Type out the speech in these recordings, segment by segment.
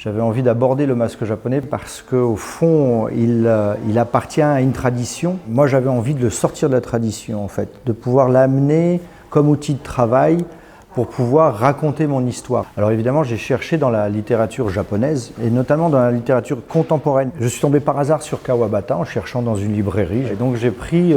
J'avais envie d'aborder le masque japonais parce qu'au fond, il appartient à une tradition. Moi, j'avais envie de le sortir de la tradition, en fait, de pouvoir l'amener comme outil de travail pour pouvoir raconter mon histoire. Alors évidemment, j'ai cherché dans la littérature japonaise, et notamment dans la littérature contemporaine. Je suis tombé par hasard sur Kawabata en cherchant dans une librairie. Et donc j'ai pris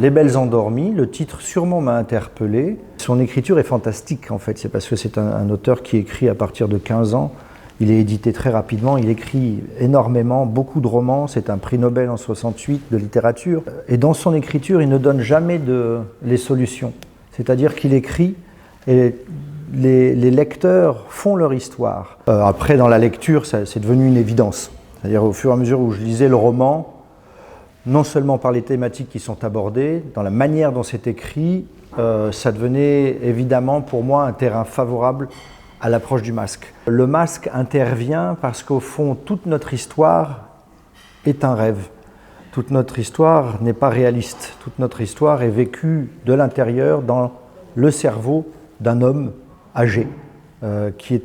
Les Belles Endormies. Le titre sûrement m'a interpellé. Son écriture est fantastique, en fait. C'est parce que c'est un auteur qui écrit à partir de 15 ans. Il est édité très rapidement, il écrit énormément, beaucoup de romans, c'est un prix Nobel en 68 de littérature. Et dans son écriture, il ne donne jamais les solutions. C'est-à-dire qu'il écrit et les lecteurs font leur histoire. Après, dans la lecture, c'est devenu une évidence. C'est-à-dire au fur et à mesure où je lisais le roman, non seulement par les thématiques qui sont abordées, dans la manière dont c'est écrit, ça devenait évidemment pour moi un terrain favorable à l'approche du masque. Le masque intervient parce qu'au fond, toute notre histoire est un rêve. Toute notre histoire n'est pas réaliste. Toute notre histoire est vécue de l'intérieur, dans le cerveau d'un homme âgé qui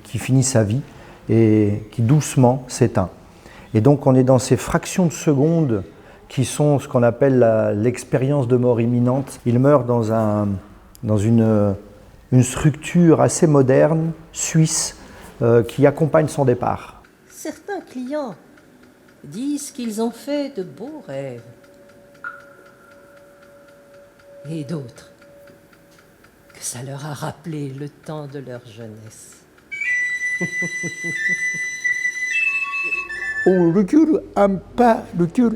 finit sa vie et qui doucement s'éteint. Et donc on est dans ces fractions de secondes qui sont ce qu'on appelle l'expérience de mort imminente. Il meurt dans une structure assez moderne, suisse, qui accompagne son départ. Certains clients disent qu'ils ont fait de beaux rêves. Et d'autres, que ça leur a rappelé le temps de leur jeunesse. On recule un pas,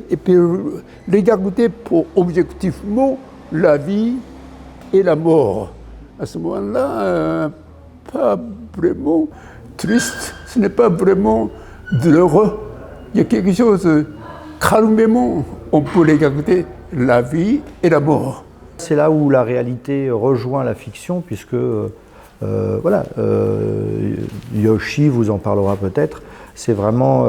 et puis regarder pour objectivement la vie et la mort. À ce moment-là, pas vraiment triste, ce n'est pas vraiment douloureux. Il y a quelque chose, calmement, on peut regarder la vie et la mort. C'est là où la réalité rejoint la fiction, puisque Yoshi vous en parlera peut-être. C'est vraiment,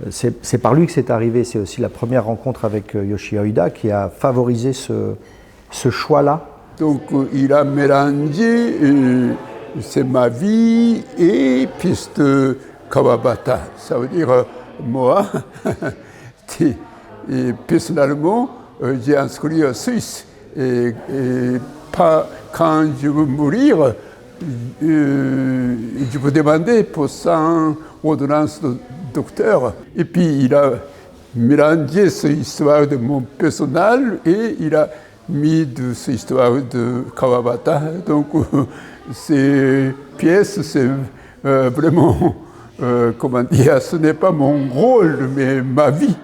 c'est par lui que c'est arrivé. C'est aussi la première rencontre avec Yoshio Ueda qui a favorisé ce choix-là. Donc il a mélangé c'est ma vie et piste Kawabata. Ça veut dire moi, et personnellement, j'ai inscrit en Suisse. Et pas quand je veux mourir, je peux demander pour ça ordonnance de docteur. Et puis il a mélangé cette histoire de mon personnel et il a mis de cette histoire de Kawabata. Donc ces pièces, c'est vraiment, comment dire, ce n'est pas mon rôle, mais ma vie.